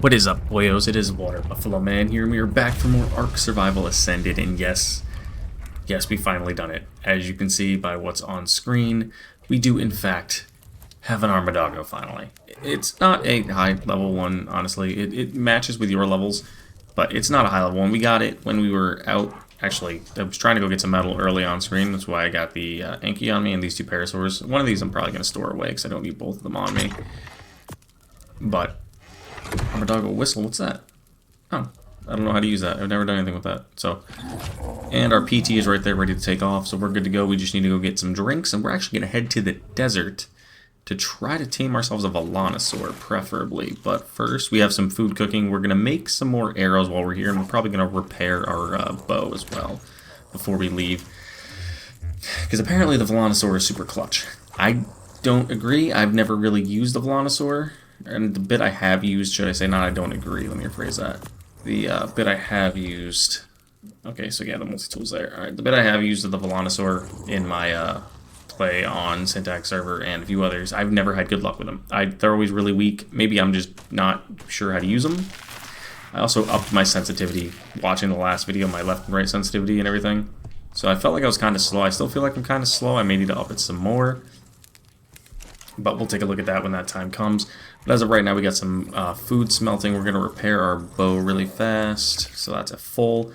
What is up, boyos? It is Water Buffalo Man here, and we are back for more Ark Survival Ascended, and yes, we finally done it. As you can see by what's on screen, we do in fact have an Armadillo finally. It's not a high level one, honestly. It matches with your levels, but it's not a high level one. We got it when we were out. Actually, I was trying to go get some metal early on screen. That's why I got the Anki on me and these two Parasaurs. One of these I'm probably going to store away because I don't need both of them on me. But Armadillo whistle, what's that? Oh, I don't know how to use that. I've never done anything with that. So, and our PT is right there ready to take off, so we're good to go. We just need to go get some drinks, and we're actually going to head to the desert to try to tame ourselves a Velonasaur, preferably. But first, we have some food cooking. We're going to make some more arrows while we're here, and we're probably going to repair our bow as well before we leave. Because apparently the Velonasaur is super clutch. I don't agree. I've never really used the Velonasaur. And the bit I have used, should I say, not I don't agree, let me rephrase that. The bit I have used, okay, so yeah, the multi-tools there. Alright, the bit I have used of the Velonasaur in my play on Syntax server and a few others, I've never had good luck with them. They're always really weak. Maybe I'm just not sure how to use them. I also upped my sensitivity watching the last video, my left and right sensitivity and everything. So I felt like I was kind of slow. I still feel like I'm kind of slow. I may need to up it some more. But we'll take a look at that when that time comes. But as of right now, we got some food smelting. We're going to repair our bow really fast. So that's at full.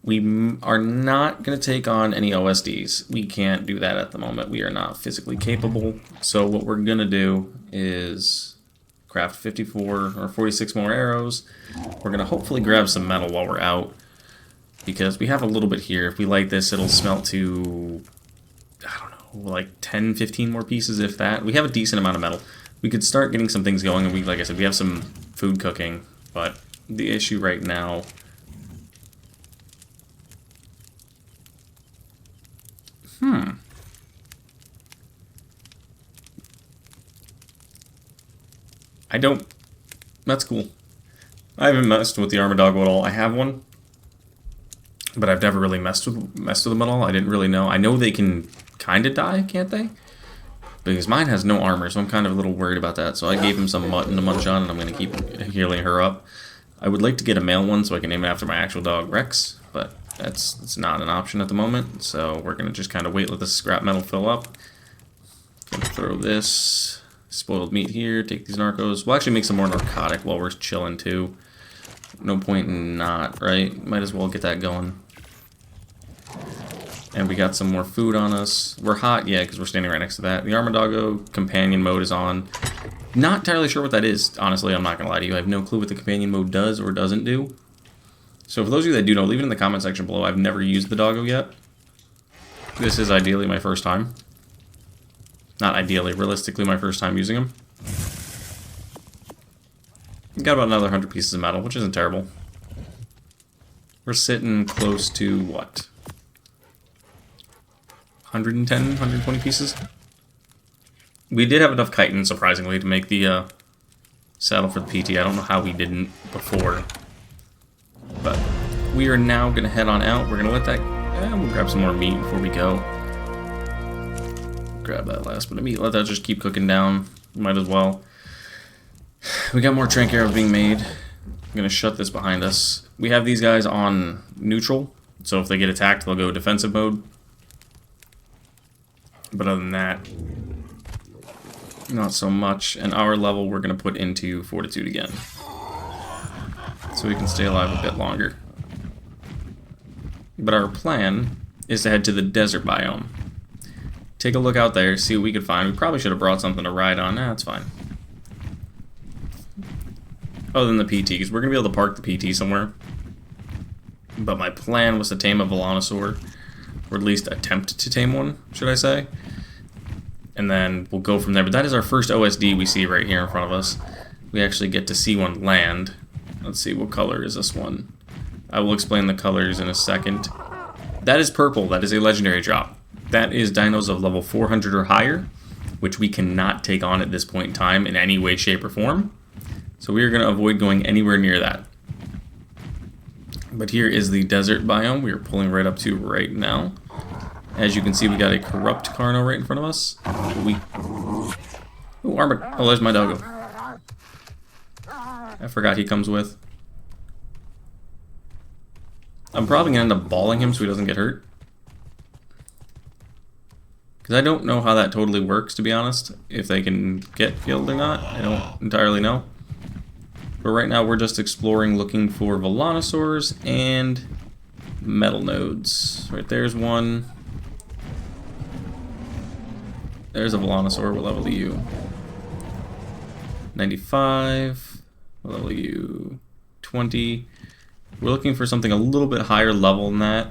We are not going to take on any OSDs. We can't do that at the moment. We are not physically capable. So what we're going to do is craft 54 or 46 more arrows. We're going to hopefully grab some metal while we're out, because we have a little bit here. If we light this, it'll smelt to, I don't know, like 10, 15 more pieces, if that. We have a decent amount of metal. We could start getting some things going, and we, like I said, we have some food cooking, but the issue right now I don't, that's cool. I haven't messed with the Armadillo at all. I have one, but I've never really messed with them at all. I didn't really know. I know they can kind of die, can't they? Because mine has no armor, so I'm kind of a little worried about that. So I gave him some mutton to munch on, and I'm going to keep healing her up. I would like to get a male one so I can name it after my actual dog, Rex, but that's not an option at the moment. So we're going to just kind of wait, let the scrap metal fill up. Gonna throw this spoiled meat here, take these narcos. We'll actually make some more narcotic while we're chilling too. No point in not, right? Might as well get that going. And we got some more food on us. We're hot, yeah, because we're standing right next to that. The Armadillo companion mode is on. Not entirely sure what that is, honestly. I'm not going to lie to you. I have no clue what the companion mode does or doesn't do. So for those of you that do know, leave it in the comment section below. I've never used the doggo yet. This is ideally my first time. Not ideally, realistically my first time using them. Got about another 100 pieces of metal, which isn't terrible. We're sitting close to, what? 110, 120 pieces. We did have enough chitin, surprisingly, to make the saddle for the PT. I don't know how we didn't before. But we are now going to head on out. We're going to let that... we'll grab some more meat before we go. Grab that last bit of meat. Let that just keep cooking down. Might as well. We got more trank arrows being made. I'm going to shut this behind us. We have these guys on neutral, so if they get attacked, they'll go defensive mode. But other than that, not so much. And our level we're going to put into Fortitude again, so we can stay alive a bit longer. But our plan is to head to the desert biome. Take a look out there, see what we could find. We probably should have brought something to ride on. Nah, that's fine. Other than the PT, because we're going to be able to park the PT somewhere. But my plan was to tame a Velonasaur, or at least attempt to tame one, should I say. And then we'll go from there. But that is our first OSD we see right here in front of us. We actually get to see one land. Let's see, what color is this one? I will explain the colors in a second. That is purple. That is a legendary drop. That is dinos of level 400 or higher, which we cannot take on at this point in time in any way, shape, or form. So we are going to avoid going anywhere near that. But here is the desert biome we are pulling right up to right now. As you can see, we got a corrupt Carno right in front of us. Ooh, armored. Oh, there's my doggo. I forgot he comes with. I'm probably going to end up balling him so he doesn't get hurt. Because I don't know how that totally works, to be honest. If they can get killed or not, I don't entirely know. But right now we're just exploring, looking for Velonasaurs and metal nodes. Right there's one. There's a Velonasaur. What level are you? 95. What level are you? 20. We're looking for something a little bit higher level than that.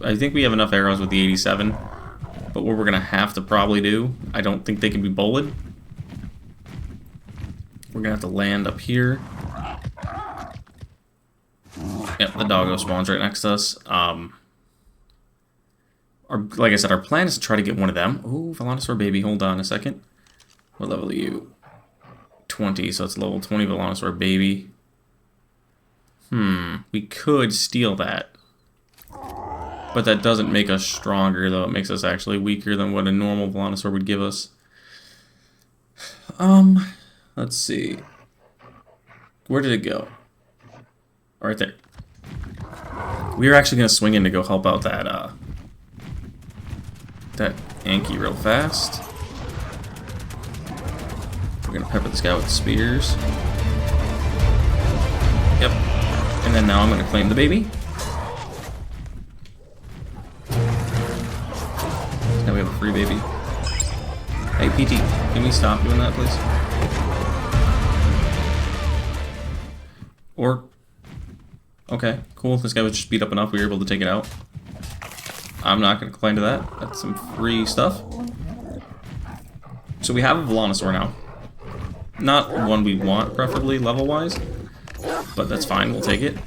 I think we have enough arrows with the 87. But what we're going to have to probably do, I don't think they can be bullied. We're going to have to land up here. Yep, the doggo spawns right next to us. Like I said, our plan is to try to get one of them. Ooh, Velonasaur baby, hold on a second. What level are you? 20, so it's level 20 Velonasaur baby. We could steal that. But that doesn't make us stronger, though. It makes us actually weaker than what a normal Velonasaur would give us. Let's see. Where did it go? Right there. We are actually going to swing in to go help out that Anki real fast. We're going to pepper this guy with spears. Yep. And then now I'm going to claim the baby. Now we have a free baby. Hey, PT, can we stop doing that, please? Or... Okay, cool. This guy was just beat up enough we were able to take it out. I'm not going to complain to that. That's some free stuff. So we have a Velonasaur now. Not one we want, preferably, level-wise. But that's fine, we'll take it.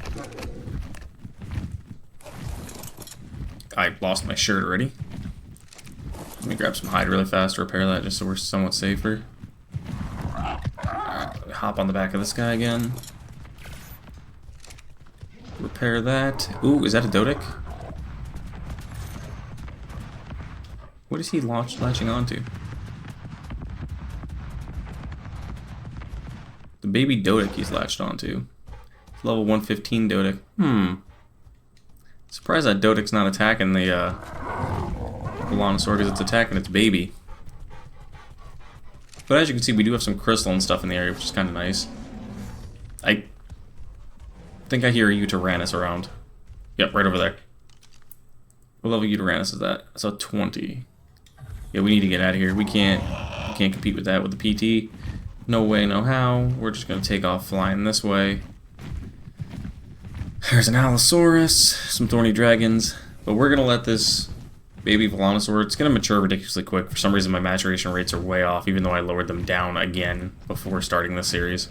I lost my shirt already. Let me grab some hide really fast to repair that, just so we're somewhat safer. Alright, hop on the back of this guy again. Repair that. Ooh, is that a Dodic? What is he latching onto? The baby Dodic he's latched onto. Level 115 Dodic. Surprised that Dodic's not attacking the Velonasaur because it's attacking its baby. But as you can see, we do have some crystal and stuff in the area, which is kind of nice. I think I hear a Uteranus around. Yep, right over there. What level Uteranus is that? That's a 20. Yeah, we need to get out of here. We can't compete with that with the PT. No way, no how. We're just gonna take off flying this way. There's an Allosaurus, some thorny dragons, but we're gonna let this baby Velonasaur, it's gonna mature ridiculously quick. For some reason my maturation rates are way off, even though I lowered them down again before starting this series.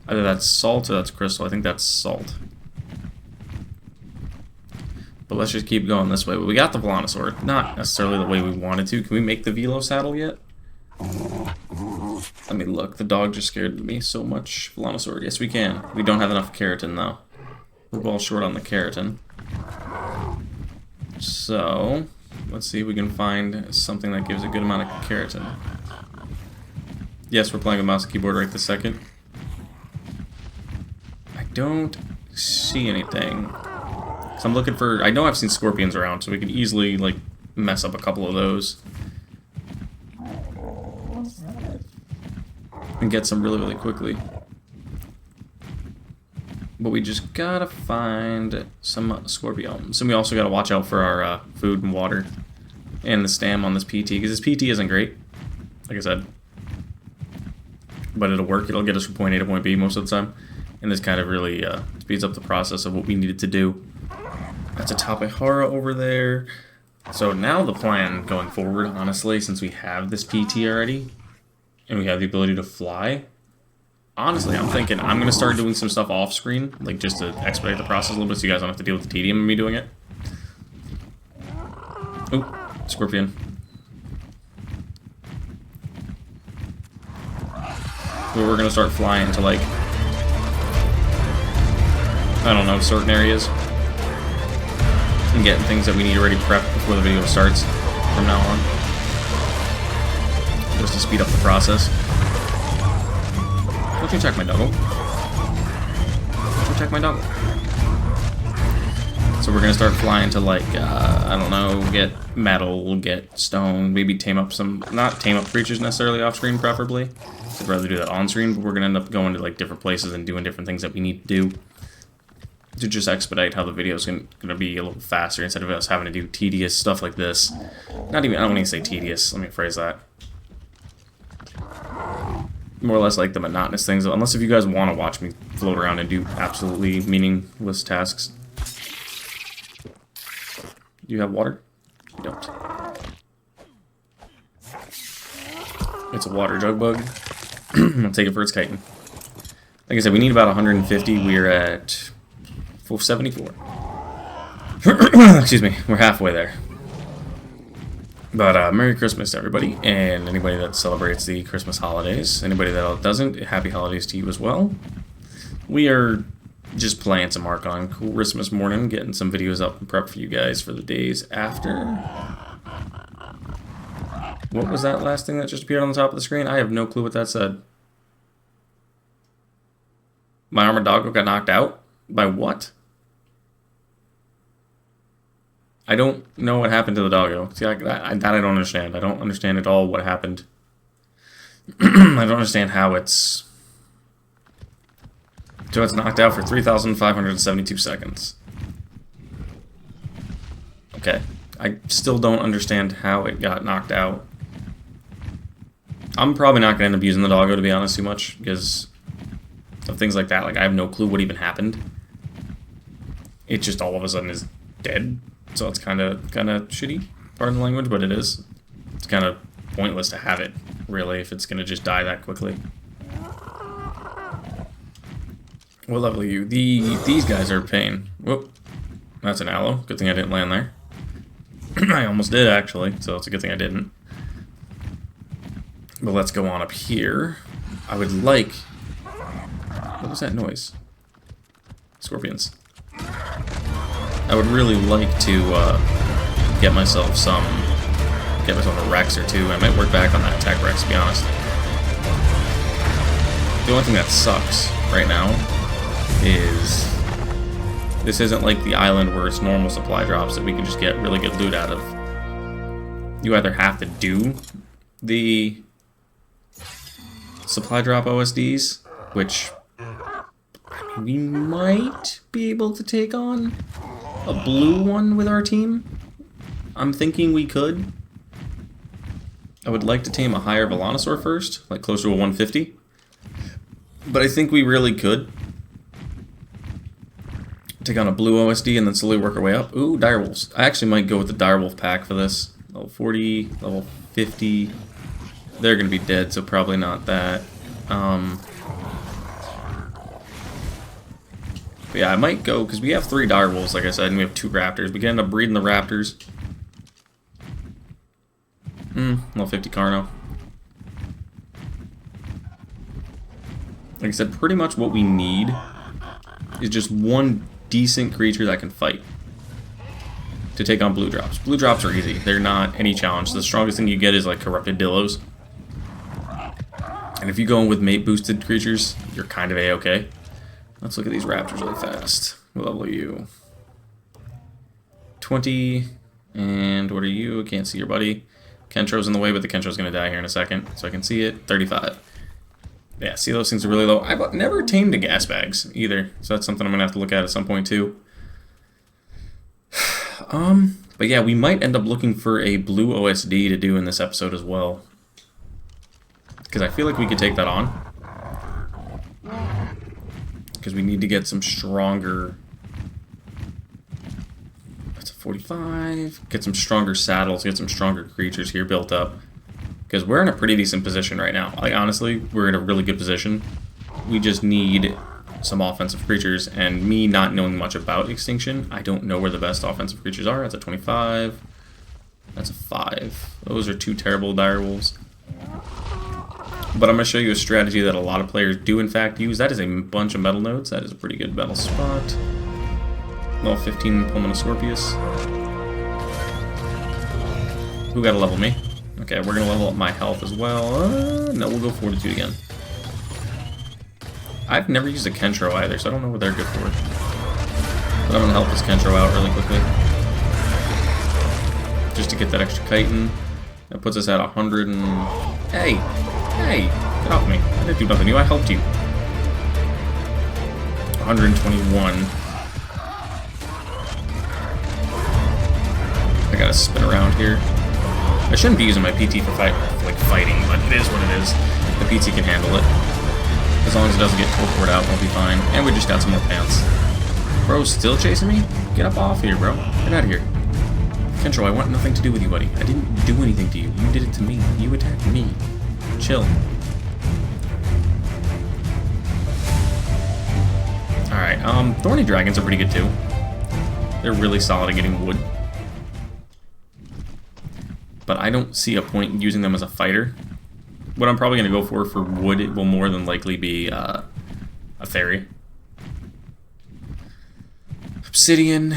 Either that's salt or that's crystal. I think that's salt. But let's just keep going this way. But we got the Velonasaur. Not necessarily the way we wanted to. Can we make the Velo saddle yet? Let me look. The dog just scared me so much. Velonasaur. Yes, we can. We don't have enough keratin, though. We're well short on the keratin. So, let's see if we can find something that gives a good amount of keratin. Yes, we're playing with mouse and keyboard right this second. I don't see anything. So I'm looking for... I know I've seen scorpions around, so we could easily, like, mess up a couple of those. And get some really, really quickly. But we just gotta find some scorpions. And we also gotta watch out for our food and water. And the stam on this PT, because this PT isn't great. Like I said. But it'll work. It'll get us from point A to point B most of the time. And this kind of really speeds up the process of what we needed to do. That's a Tapehara over there. So now the plan going forward, honestly, since we have this PT already, and we have the ability to fly, honestly, I'm thinking I'm going to start doing some stuff off screen, like just to expedite the process a little bit so you guys don't have to deal with the tedium of me doing it. Oop, scorpion. But we're going to start flying to, like, I don't know, certain areas. And getting things that we need already prepped before the video starts from now on. Just to speed up the process. Don't you attack my doggo. Don't you attack my doggo. So we're gonna start flying to like, I don't know, get metal, get stone, maybe tame up some, not tame up creatures necessarily off screen preferably. I'd rather do that on screen, but we're gonna end up going to like different places and doing different things that we need to do to just expedite how the video is gonna be a little faster instead of us having to do tedious stuff like this. Not even, I don't want to say tedious, let me phrase that. More or less like the monotonous things, unless if you guys want to watch me float around and do absolutely meaningless tasks. Do you have water? You don't. It's a water jug bug. I'll take it for its chitin. Like I said, we need about 150. We're at 474. Excuse me. We're halfway there. But Merry Christmas to everybody, and anybody that celebrates the Christmas holidays. Anybody that doesn't, happy holidays to you as well. We are just playing some Ark on Christmas morning, getting some videos up and prep for you guys for the days after. What was that last thing that just appeared on the top of the screen? I have no clue what that said. My armored doggo got knocked out? By what? I don't know what happened to the doggo. See, that I don't understand. I don't understand at all what happened. I don't understand how it's... So it's knocked out for 3,572 seconds. Okay. I still don't understand how it got knocked out. I'm probably not going to end up using the doggo, to be honest, too much, because of things like that. Like, I have no clue what even happened. It just all of a sudden is dead. So it's kind of shitty, pardon the language, but it is. It's kind of pointless to have it, really, if it's going to just die that quickly. What level are you? These guys are a pain. Whoop. That's an aloe. Good thing I didn't land there. I almost did, actually, so it's a good thing I didn't. But let's go on up here. I would like... What was that noise? Scorpions. I would really like to get myself a Rex or two. I might work back on that attack Rex, to be honest. The only thing that sucks right now is this isn't like the island where it's normal supply drops that we can just get really good loot out of. You either have to do the supply drop OSDs, which I mean, we might be able to take on a blue one with our team. I'm thinking we could. I would like to tame a higher Velonasaur first, like closer to a 150. But I think we really could take on a blue OSD and then slowly work our way up. Ooh, direwolves. I actually might go with the direwolf pack for this. Level 40, level 50. They're going to be dead, so probably not that. But yeah, I might go, because we have 3 direwolves, like I said, and we have 2 raptors. We can end up breeding the raptors. Level 50 Carno. Like I said, pretty much what we need is just one decent creature that can fight to take on blue drops. Blue drops are easy. They're not any challenge. The strongest thing you get is like corrupted Dillos. And if you go in with mate boosted creatures, you're kind of A-okay. Let's look at these raptors really fast. What level are you? 20. And what are you? I can't see your buddy. Kentro's in the way, but the Kentro's going to die here in a second, so I can see it. 35. Yeah, see, those things are really low. I've never tamed a gas bags either, so that's something I'm going to have to look at some point too. But yeah, we might end up looking for a blue OSD to do in this episode as well, because I feel like we could take that on. Because we need to get some stronger... That's a 45. Get some stronger saddles, get some stronger creatures here built up. Because we're in a pretty decent position right now. Like, honestly, we're in a really good position. We just need some offensive creatures, and me not knowing much about Extinction, I don't know where the best offensive creatures are. That's a 25. That's a 5. Those are 2 terrible direwolves. But I'm going to show you a strategy that a lot of players do in fact use. That is a bunch of metal nodes. That is a pretty good metal spot. Level 15 Pulmonoscorpius. Who got to level me? Okay, we're going to level up my health as well. No, we'll go Fortitude again. I've never used a Kentro either, so I don't know what they're good for. But I'm gonna help this Kentro out really quickly. Just to get that extra chitin. That puts us at 100 and... Hey! Hey! Get off me. I didn't do nothing to you, I helped you. 121. I gotta spin around here. I shouldn't be using my PT for fighting, but it is what it is. The PT can handle it. As long as it doesn't get teleported out, we'll be fine. And we just got some more pants. Bro's still chasing me? Get up off here, bro. Get out of here. Kentro, I want nothing to do with you, buddy. I didn't do anything to you. You did it to me. You attacked me. Chill. Alright, Thorny Dragons are pretty good too. They're really solid at getting wood. But I don't see a point in using them as a fighter. What I'm probably going to go for wood, it will more than likely be a fairy. Obsidian.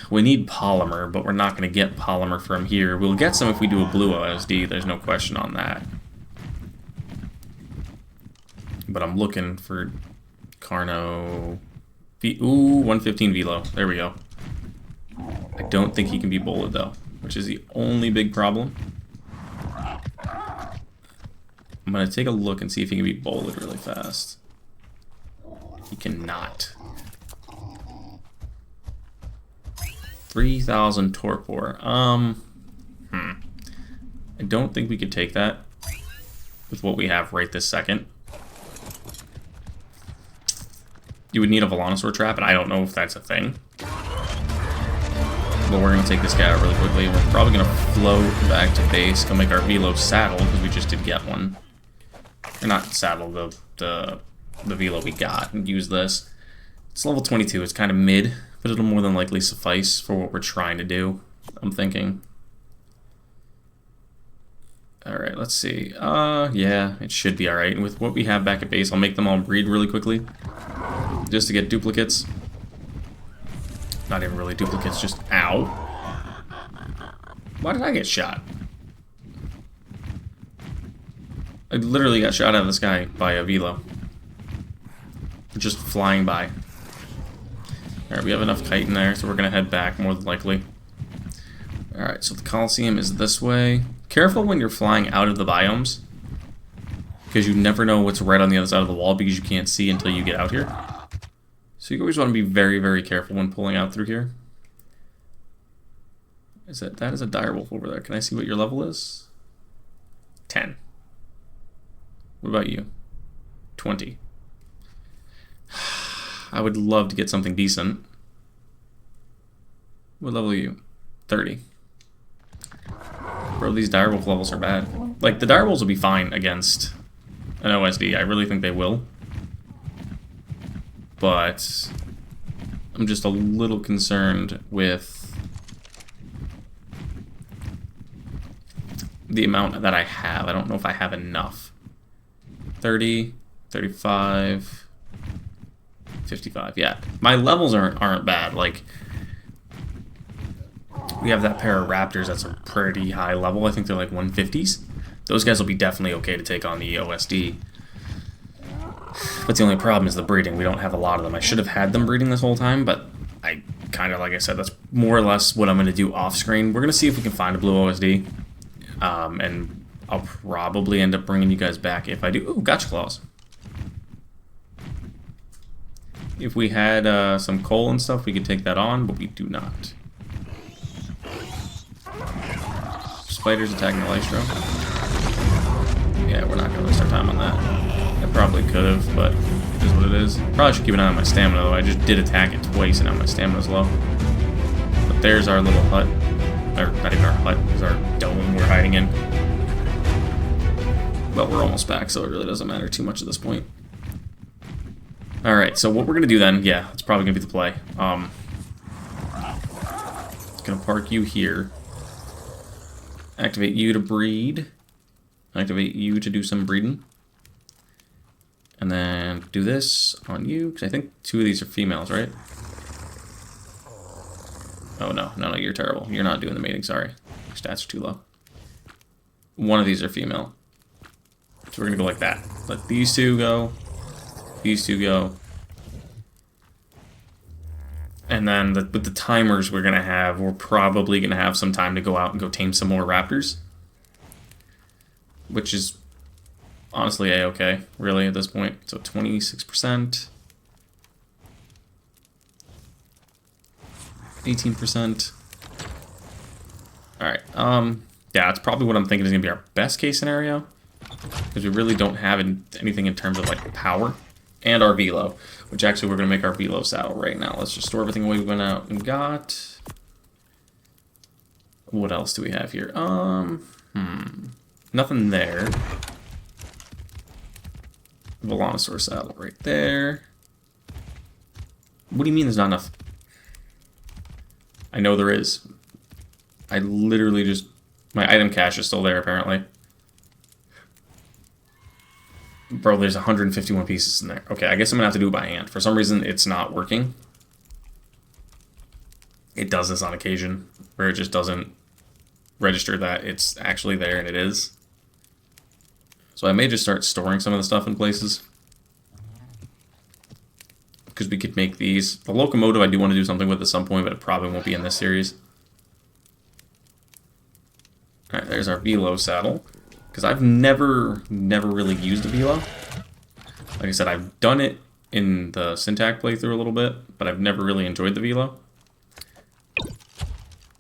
We need polymer, but we're not going to get polymer from here. We'll get some if we do a blue OSD, there's no question on that. But I'm looking for Carno... Ooh, 115 Velo. There we go. I don't think he can be bullet though, which is the only big problem. I'm going to take a look and see if he can be bullet really fast. He cannot. 3,000 torpor. I don't think we could take that with what we have right this second. You would need a Velonasaur trap, and I don't know if that's a thing. But we're going to take this guy out really quickly. We're probably going to float back to base, go make our Velo saddle, because we just did get one. Or not saddle, the Velo we got, and use this. It's level 22, it's kind of mid, but it'll more than likely suffice for what we're trying to do, I'm thinking. Alright, let's see. Yeah, it should be alright. And with what we have back at base, I'll make them all breed really quickly. Just to get duplicates. Not even really duplicates, just ow. Why did I get shot? I literally got shot out of the sky by a Velo. Just flying by. Alright, we have enough kite in there, so we're going to head back, more than likely. Alright, so the Coliseum is this way. Careful when you're flying out of the biomes, because you never know what's right on the other side of the wall, because you can't see until you get out here. So you always want to be very, very careful when pulling out through here. That is a direwolf over there. Can I see what your level is? 10. What about you? 20. I would love to get something decent. What level are you? 30. Bro, these direwolf levels are bad. Like, the direwolves will be fine against an OSD. I really think they will. But I'm just a little concerned with the amount that I have. I don't know if I have enough. 30, 35, 55. Yeah, my levels aren't bad. Like, we have that pair of raptors that's a pretty high level. I think they're like 150s. Those guys will be definitely okay to take on the OSD. But the only problem is the breeding. We don't have a lot of them. I should have had them breeding this whole time, but I kind of, like I said, that's more or less what I'm going to do off screen. We're going to see if we can find a blue OSD. And I'll probably end up bringing you guys back if I do. Ooh, gotcha claws. If we had some coal and stuff, we could take that on, but we do not. Spiders attacking the Lystro. Yeah, we're not going to waste our time on that. I probably could have, but it is what it is. Probably should keep an eye on my stamina, though. I just did attack it twice, and now my stamina's low. But there's our little hut. Or, not even our hut. There's our dome we're hiding in. But we're almost back, so it really doesn't matter too much at this point. Alright, so what we're going to do then, yeah, it's probably going to be the play. Going to park you here. Activate you to breed. Activate you to do some breeding. And then do this on you, because I think 2 of these are females, right? Oh, no, you're terrible. You're not doing the mating, sorry. Your stats are too low. 1 of these are female. So we're going to go like that. Let these 2 go. These two go. And then with the timers we're going to have, we're probably going to have some time to go out and go tame some more raptors. Which is honestly a-okay, really, at this point. So 26%. 18%. Alright, yeah, that's probably what I'm thinking is going to be our best case scenario. Because we really don't have anything in terms of, like, power. And our velo. Which actually we're going to make our velo saddle right now. Let's just store everything away we went out and got. What else do we have here? Nothing there. Velonasaur saddle right there. What do you mean there's not enough? I know there is. I literally just... My item cache is still there, apparently. Bro, there's 151 pieces in there. Okay, I guess I'm going to have to do it by hand. For some reason, it's not working. It does this on occasion, where it just doesn't register that it's actually there, and it is. So I may just start storing some of the stuff in places. Because we could make these. The locomotive I do want to do something with at some point, but it probably won't be in this series. Alright, there's our velo saddle. Because I've never really used a velo. Like I said, I've done it in the Syntac playthrough a little bit, but I've never really enjoyed the velo.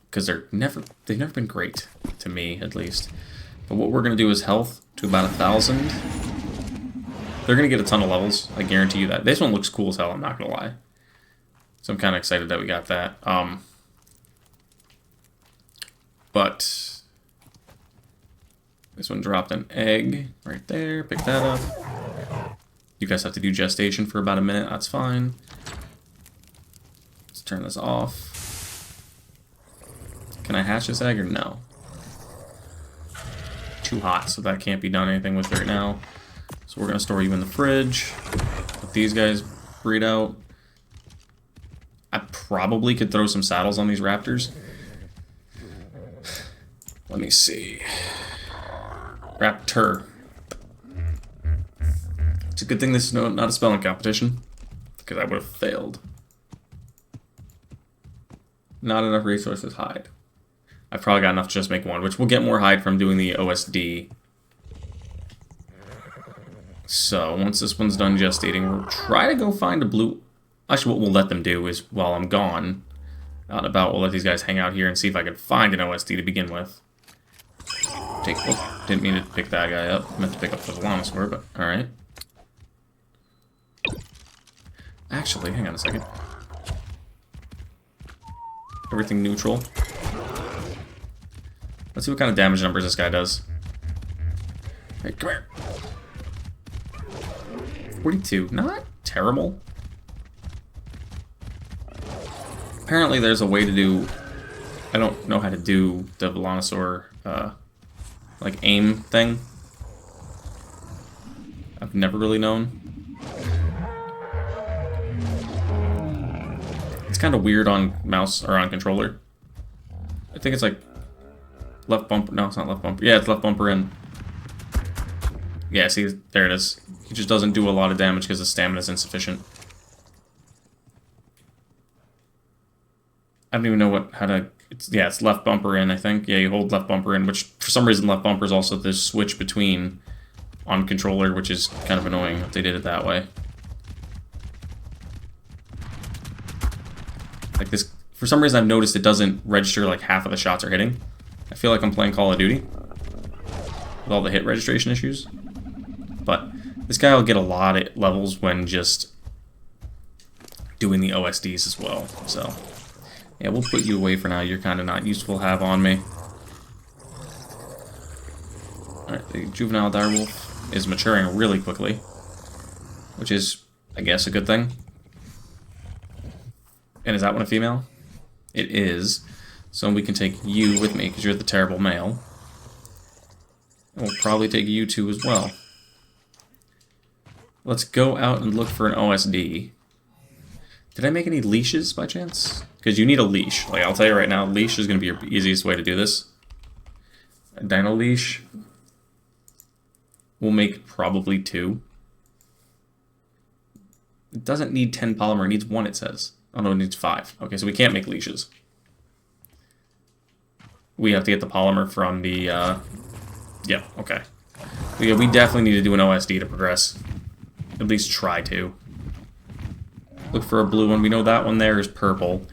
Because they've never been great, to me at least. But what we're going to do is health to about 1,000. They're going to get a ton of levels, I guarantee you that. This one looks cool as hell, I'm not going to lie. So I'm kind of excited that we got that. But this one dropped an egg right there. Pick that up. You guys have to do gestation for about a minute. That's fine. Let's turn this off. Can I hatch this egg or no? Too hot, so that can't be done anything with right now. So we're going to store you in the fridge. Let these guys breed out. I probably could throw some saddles on these raptors. Let me see. Raptor. It's a good thing this is not a spelling competition, because I would have failed. Not enough resources, hide. I've probably got enough to just make one, which we'll get more hide from doing the OSD. So, once this one's done gestating, we'll try to go find a blue... Actually, what we'll let them do is, while I'm gone, out and about, we'll let these guys hang out here and see if I can find an OSD to begin with. Oh, didn't mean to pick that guy up. I meant to pick up the Velonasaur, but alright. Actually, hang on a second. Everything neutral. Let's see what kind of damage numbers this guy does. Hey, come here. 42. Not terrible. Apparently there's a way to do... I don't know how to do the Velonasaur, like, aim thing. I've never really known. It's kind of weird on mouse, or on controller. I think it's like left bumper. No, it's not left bumper. Yeah, it's left bumper in. Yeah, see, there it is. He just doesn't do a lot of damage because his stamina is insufficient. I don't even know how to... it's left bumper in, I think. Yeah, you hold left bumper in, which for some reason left bumper is also the switch between on controller, which is kind of annoying if they did it that way. Like this, for some reason I've noticed it doesn't register like half of the shots are hitting. I feel like I'm playing Call of Duty with all the hit registration issues. But this guy will get a lot of levels when just doing the OSDs as well. So yeah, we'll put you away for now. You're kind of not useful to have on me. Alright, the juvenile direwolf is maturing really quickly, which is, I guess, a good thing. And is that one a female? It is. So we can take you with me, because you're the terrible male. And we'll probably take you two as well. Let's go out and look for an OSD. Did I make any leashes by chance? Because you need a leash. Like, I'll tell you right now, leash is going to be your easiest way to do this. A dino leash. We'll make probably 2. It doesn't need 10 polymer. It needs 1, it says. Oh, no, it needs 5. Okay, so we can't make leashes. We have to get the polymer from the... Yeah, okay. Yeah, we definitely need to do an OSD to progress. At least try to. Look for a blue one. We know that one there is purple.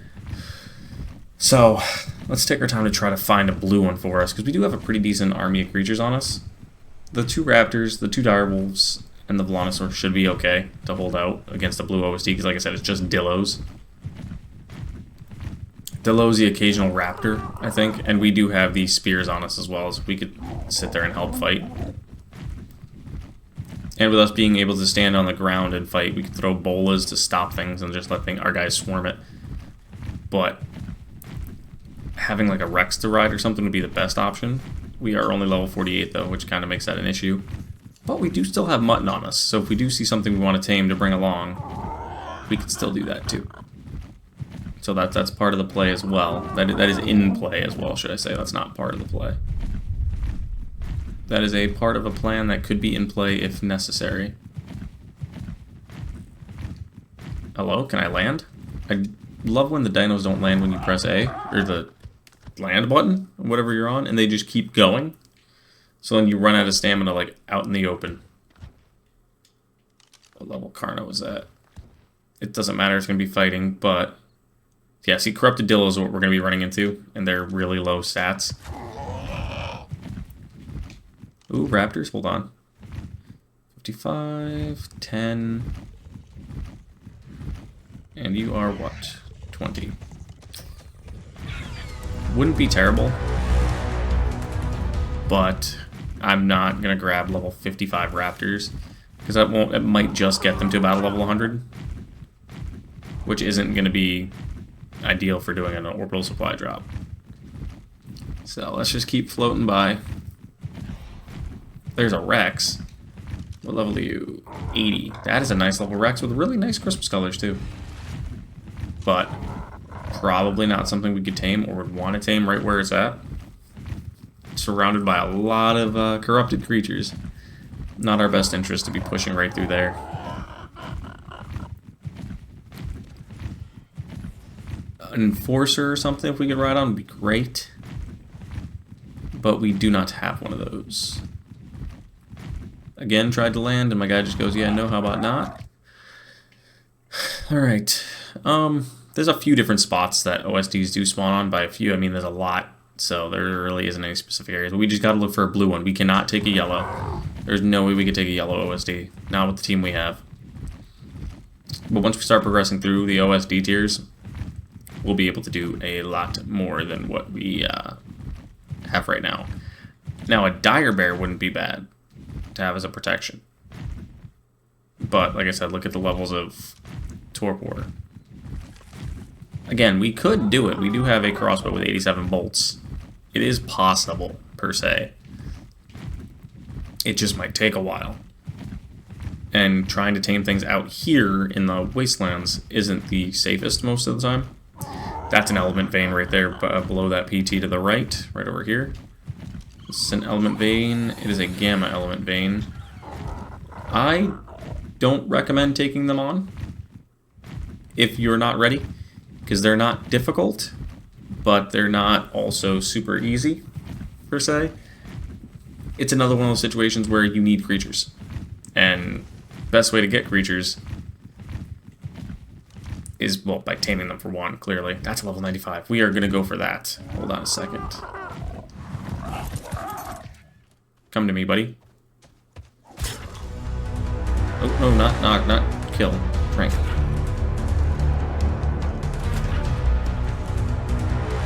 So, let's take our time to try to find a blue one for us, because we do have a pretty decent army of creatures on us. The 2 raptors, the 2 direwolves, and the Velonasaur should be okay to hold out against the blue OSD, because like I said, it's just Dillos. Dillos, the occasional raptor, I think, and we do have these spears on us as well, so we could sit there and help fight. And with us being able to stand on the ground and fight, we could throw bolas to stop things and just let our guys swarm it. But having like a Rex to ride or something would be the best option. We are only level 48 though, which kind of makes that an issue. But we do still have mutton on us, so if we do see something we want to tame to bring along, we could still do that too. So that's part of the play as well. That is in play as well, should I say. That's not part of the play. That is a part of a plan that could be in play if necessary. Hello, can I land? I love when the dinos don't land when you press A, or the land button, whatever you're on, and they just keep going. So then you run out of stamina, like, out in the open. What level Carno is that? It doesn't matter, it's going to be fighting, but... Yeah, see, Corrupted Dillos is what we're going to be running into, and they're really low stats. Ooh, raptors, hold on. 55, 10... And you are what? 20. Wouldn't be terrible, but I'm not going to grab level 55 raptors, because that won't, it might just get them to about level 100, which isn't going to be ideal for doing an orbital supply drop. So let's just keep floating by. There's a Rex. What level are you? 80. That is a nice level Rex with really nice Christmas colors too. But probably not something we could tame or would want to tame right where it's at. Surrounded by a lot of corrupted creatures. Not our best interest to be pushing right through there. An Enforcer or something if we could ride on would be great. But we do not have one of those. Again, tried to land and my guy just goes, yeah, no, how about not? Alright. There's a few different spots that OSDs do spawn on. By a few, I mean there's a lot. So there really isn't any specific areas. But we just gotta look for a blue one. We cannot take a yellow. There's no way we could take a yellow OSD. Not with the team we have. But once we start progressing through the OSD tiers, we'll be able to do a lot more than what we have right now. Now, a dire bear wouldn't be bad to have as a protection. But, like I said, look at the levels of torpor. Again, we could do it. We do have a crossbow with 87 bolts. It is possible, per se. It just might take a while. And trying to tame things out here in the wastelands isn't the safest most of the time. That's an element vein right there below that PT to the right over here. This is an element vein. It is a gamma element vein. I don't recommend taking them on if you're not ready, because they're not difficult, but they're not also super easy, per se. It's another one of those situations where you need creatures. And best way to get creatures is, well, by taming them for one, clearly. That's level 95. We are going to go for that. Hold on a second. Come to me, buddy. Oh, no, not kill. Drink.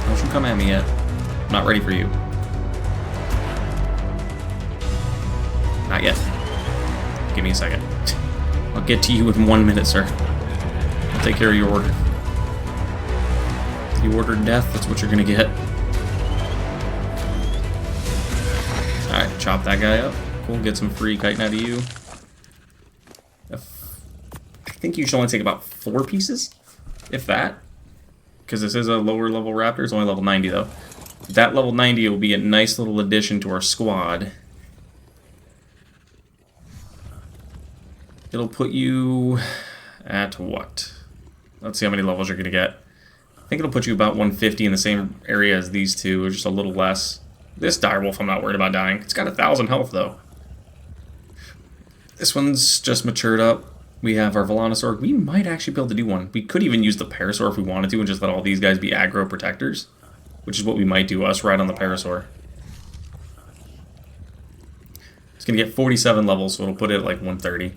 Don't you come at me yet. I'm not ready for you. Not yet. Give me a second. I'll get to you in 1 minute, sir. I'll take care of your order. You ordered death, that's what you're gonna get. Alright, chop that guy up. Cool, get some free chitin out of you. I think you should only take about 4 pieces, if that. Because this is a lower level raptor, it's only level 90 though. That level 90 will be a nice little addition to our squad. It'll put you At what? Let's see how many levels you're going to get. I think it'll put you about 150 in the same area as these two, or just a little less. This direwolf I'm not worried about dying. It's got 1,000 health, though. This one's just matured up. We have our Velonasaur. We might actually be able to do one. We could even use the Parasaur if we wanted to and just let all these guys be aggro protectors, which is what we might do, us right on the Parasaur. It's going to get 47 levels, so it'll put it at like 130.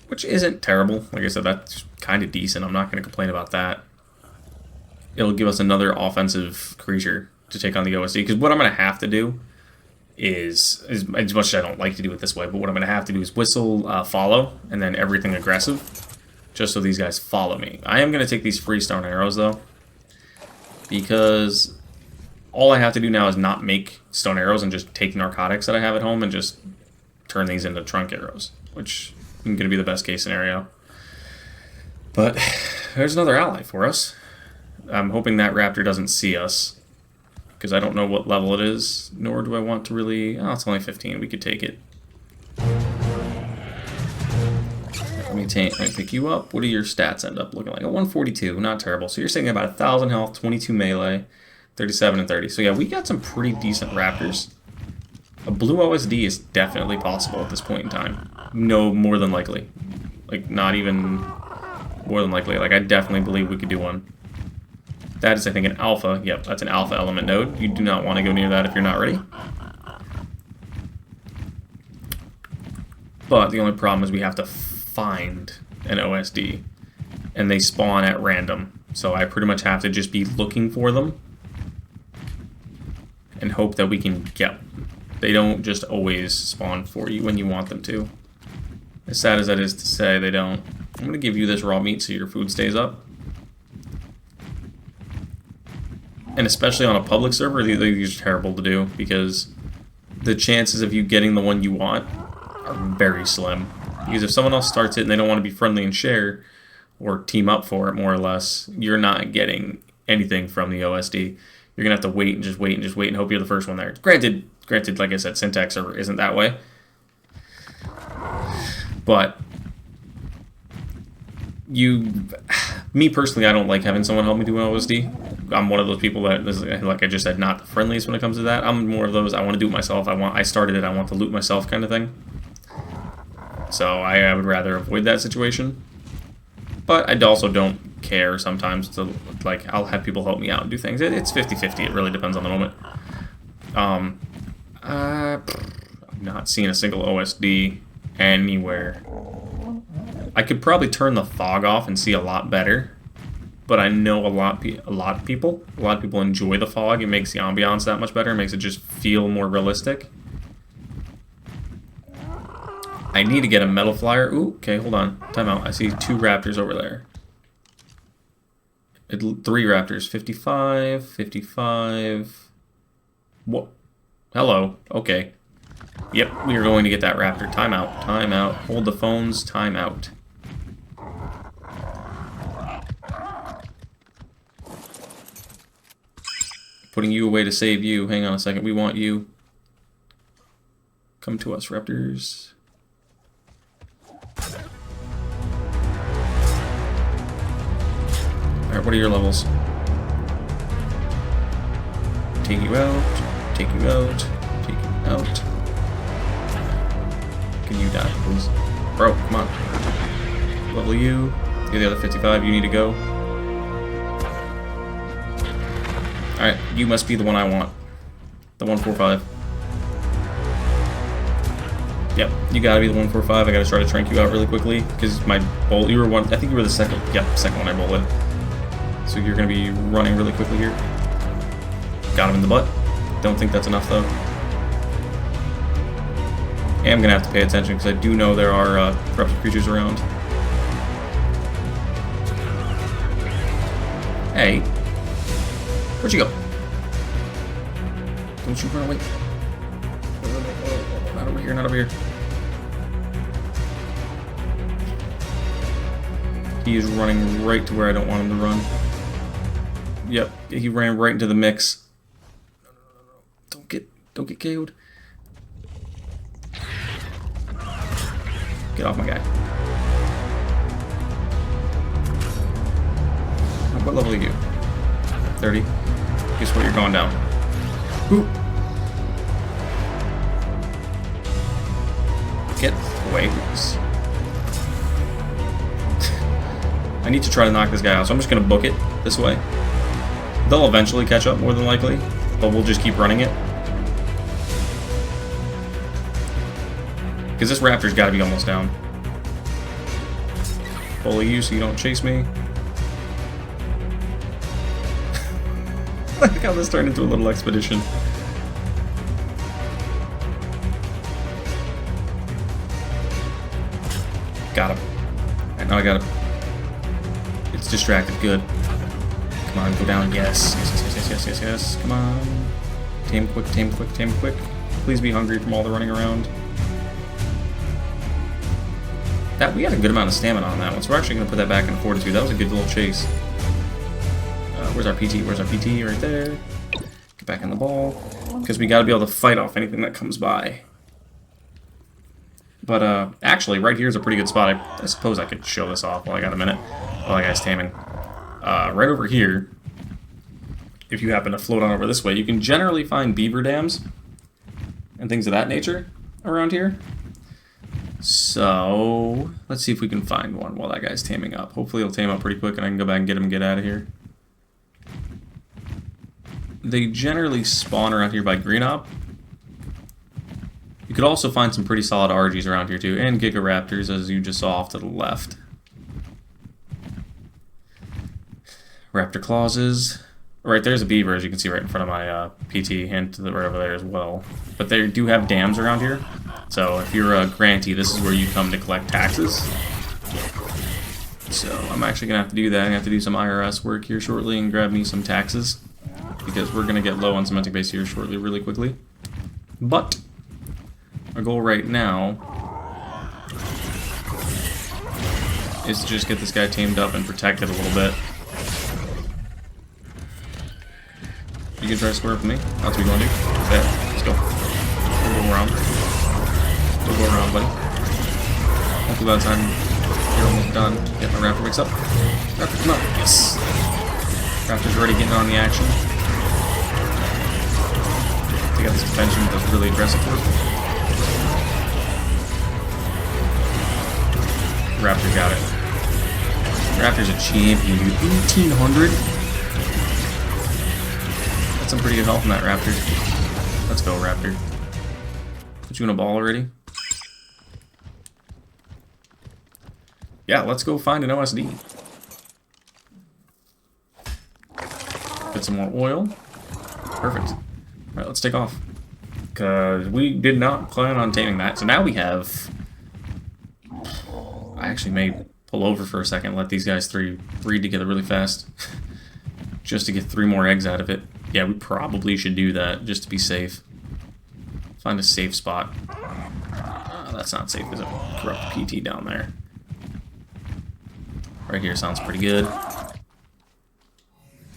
Which isn't terrible. Like I said, that's kind of decent. I'm not going to complain about that. It'll give us another offensive creature to take on the OSD. Because what I'm going to have to do is, as much as I don't like to do it this way, but what I'm going to have to do is whistle follow, and then everything aggressive, just so these guys follow me. I am going to take these free stone arrows, though, because all I have to do now is not make stone arrows and just take narcotics that I have at home and just turn these into trunk arrows, which is going to be the best case scenario. But there's another ally for us. I'm hoping that raptor doesn't see us, because I don't know what level it is, nor do I want to really... Oh, it's only 15. We could take it. Let me pick you up. What do your stats end up looking like? A 142. Not terrible. So you're saying about 1,000 health, 22 melee, 37 and 30. So yeah, we got some pretty decent raptors. A blue OSD is definitely possible at this point in time. No, more than likely. Like, not even more than likely. Like, I definitely believe we could do one. That is, I think, an alpha. Yep, that's an alpha element node. You do not want to go near that if you're not ready. But the only problem is we have to find an OSD. And they spawn at random. So I pretty much have to just be looking for them and hope that we can get them. They don't just always spawn for you when you want them to. As sad as that is to say, they don't. I'm going to give you this raw meat so your food stays up. And especially on a public server, these are terrible to do because the chances of you getting the one you want are very slim. Because if someone else starts it and they don't want to be friendly and share or team up for it, more or less, you're not getting anything from the OSD. You're going to have to wait and just wait and just wait and hope you're the first one there. Granted, like I said, Syntax server isn't that way. But me personally, I don't like having someone help me do an OSD. I'm one of those people that is, like I just said, not the friendliest when it comes to that. I'm more of those, I want to do it myself. I started it, I want to loot myself kind of thing. So I would rather avoid that situation. But I also don't care sometimes to, like, I'll have people help me out and do things. It's 50-50. It really depends on the moment. I'm not seeing a single OSD anywhere. I could probably turn the fog off and see a lot better, but I know a lot of people enjoy the fog. It makes the ambiance that much better. It makes it just feel more realistic. I need to get a metal flyer. Ooh, okay, hold on. Time out. I see 2 raptors over there. 3 raptors. 55, 55. What? Hello. Okay. Yep, we are going to get that raptor. Time out. Time out. Hold the phones. Time out. Putting you away to save you. Hang on a second. We want you. Come to us, raptors. Alright, what are your levels? Take you out. Take you out. Take you out. Can you die, please? Bro, come on. Level you. You're the other 55. You need to go. Alright, you must be the one I want. The 145. Yep, you gotta be the 145. I gotta try to trank you out really quickly because my bolt. You were one. I think you were the second. Yep, second one I bolted. So you're gonna be running really quickly here. Got him in the butt. Don't think that's enough though. I am gonna have to pay attention because I do know there are corrupted creatures around. Hey, where'd you go? Don't you run away. Not over here, not over here. He is running right to where I don't want him to run. Yep, he ran right into the mix. No. Don't get KO'd. Get off my guy. What level are you? 30. Guess what? You're going down. Ooh. Get away, please. I need to try to knock this guy out, so I'm just going to book it this way. They'll eventually catch up, more than likely, but we'll just keep running it. Because this raptor's got to be almost down. Bully you so you don't chase me. I like how this turned into a little expedition. Got him. Alright, now I got him. It's distracted, good. Come on, go down, yes. Yes. Come on. Tame quick, tame quick, tame quick. Please be hungry from all the running around. That we had a good amount of stamina on that one, so we're actually going to put that back in fortitude. That was a good little chase. Where's our PT? Where's our PT? Right there. Get back in the ball. Because we got to be able to fight off anything that comes by. But actually, right here is a pretty good spot. I suppose I could show this off while I got a minute. While that guy's taming. Right over here, if you happen to float on over this way, you can generally find beaver dams and things of that nature around here. So, let's see if we can find one while that guy's taming up. Hopefully he'll tame up pretty quick and I can go back and get him and get out of here. They generally spawn around here by green op. You could also find some pretty solid RGs around here too, and Gigaraptors as you just saw off to the left. Raptor clauses. Right, there's a beaver, as you can see right in front of my PT, and to the right over there as well. But they do have dams around here. So if you're a grantee, this is where you come to collect taxes. So I'm actually going to have to do that. I'm going to have to do some IRS work here shortly and grab me some taxes. Because we're going to get low on cementing base here shortly, really quickly. But our goal right now is to just get this guy tamed up and protected a little bit. You can try to square up with me. That's what you want to do. Okay, let's go. We'll go around. We'll go around, buddy. Hopefully by the time you're almost done, get my raptor mixed up. Raptor, come on. Yes. Raptor's already getting on the action. Take out this defension that's really aggressive for us. Raptor got it. Raptor's a champion, dude. 1800? That's some pretty good health in that Raptor. Let's go, Raptor. Put you in a ball already? Yeah, let's go find an OSD. Get some more oil. Perfect. Alright, let's take off. Because we did not plan on taming that. So now we have... I actually may pull over for a second and let these guys three breed together really fast. Just to get 3 more eggs out of it. Yeah, we probably should do that, just to be safe. Find a safe spot. That's not safe, because it will corrupt PT down there. Right here sounds pretty good.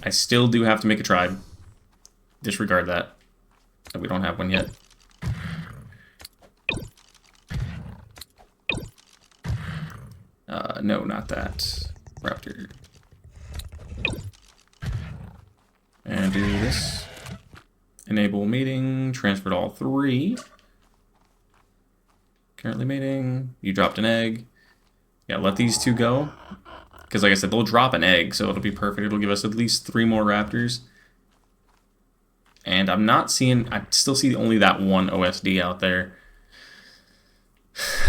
I still do have to make a tribe. Disregard that. We don't have one yet. No, not that. Raptor. And do this. Enable meeting. Transferred all 3. Currently mating. You dropped an egg. Yeah, let these 2 go. Because like I said, they'll drop an egg, so it'll be perfect. It'll give us at least 3 more raptors. And I'm not seeing... I still see only that one OSD out there.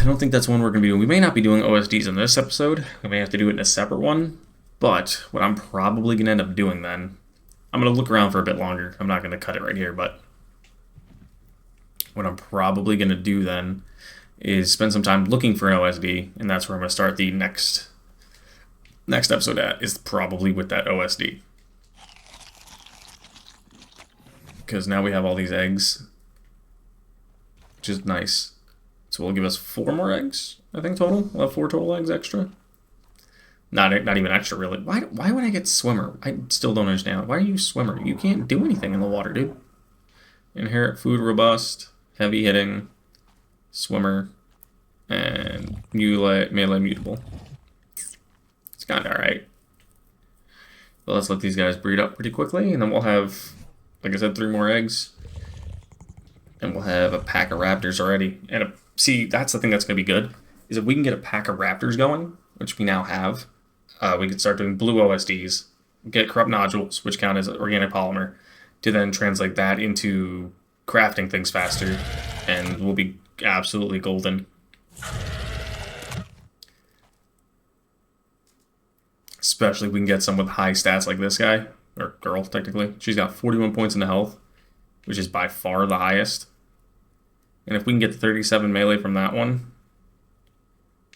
I don't think that's one we're going to be doing. We may not be doing OSDs in this episode. We may have to do it in a separate one. But what I'm probably going to end up doing then... I'm going to look around for a bit longer. I'm not going to cut it right here, but... What I'm probably going to do then is spend some time looking for an OSD, and that's where I'm going to start the next episode at, is probably with that OSD. Because now we have all these eggs, which is nice. So we'll give us 4 more eggs, I think, total. We'll have 4 total eggs extra. Not even extra, really. Why would I get swimmer? I still don't understand. Why are you swimmer? You can't do anything in the water, dude. Inherit food robust, heavy hitting, swimmer, and melee mutable. It's kind of alright. But let's let these guys breed up pretty quickly, and then we'll have, like I said, 3 more eggs. And we'll have a pack of raptors already. And see, that's the thing that's going to be good, is if we can get a pack of raptors going, which we now have, we can start doing blue OSDs, get corrupt nodules, which count as organic polymer, to then translate that into crafting things faster, and we'll be absolutely golden. Especially if we can get some with high stats like this guy, or girl, technically. She's got 41 points into health, which is by far the highest. And if we can get the 37 melee from that one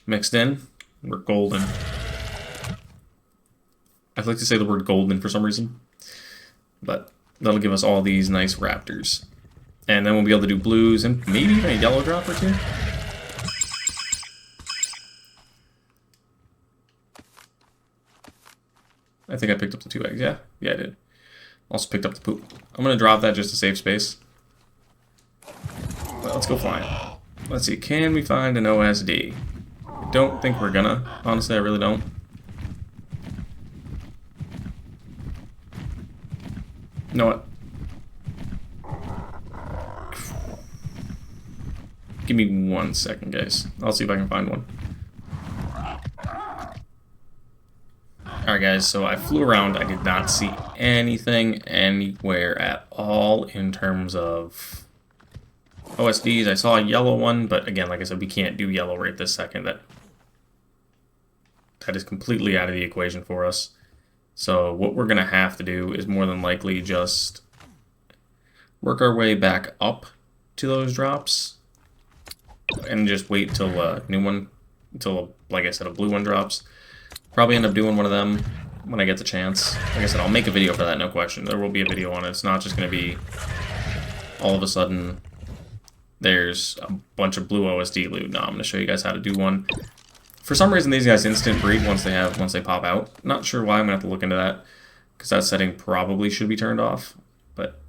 mixed in, we're golden. I'd like to say the word golden for some reason, but that'll give us all these nice raptors. And then we'll be able to do blues and maybe even a yellow drop or 2. I think I picked up the 2 eggs. Yeah, I did. Also picked up the poop. I'm going to drop that just to save space. Well, let's go flying. Let's see, can we find an OSD? I don't think we're gonna. Honestly, I really don't. You know what? Give me 1 second, guys. I'll see if I can find one. Alright guys, so I flew around. I did not see anything anywhere at all in terms of OSDs. I saw a yellow one, but again, like I said, we can't do yellow right this second. That is completely out of the equation for us. So what we're going to have to do is more than likely just work our way back up to those drops and just wait till a new one, until, like I said, a blue one drops. Probably end up doing one of them when I get the chance. Like I said, I'll make a video for that, no question. There will be a video on it. It's not just going to be all of a sudden there's a bunch of blue OSD loot. No, I'm going to show you guys how to do one. For some reason, these guys instant breed once they pop out. Not sure why. I'm going to have to look into that, because that setting probably should be turned off. But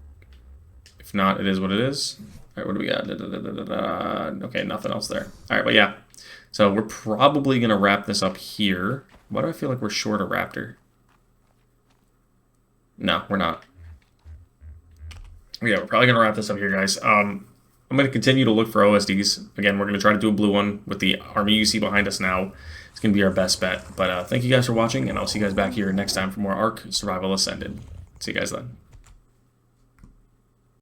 if not, it is what it is. All right, what do we got? Okay, nothing else there. All right, but yeah. So we're probably going to wrap this up here. Why do I feel like we're short a raptor? No, we're not. Yeah, we're probably going to wrap this up here, guys. I'm going to continue to look for OSDs. Again, we're going to try to do a blue one with the army you see behind us now. It's going to be our best bet. But thank you guys for watching, and I'll see you guys back here next time for more Ark Survival Ascended. See you guys then.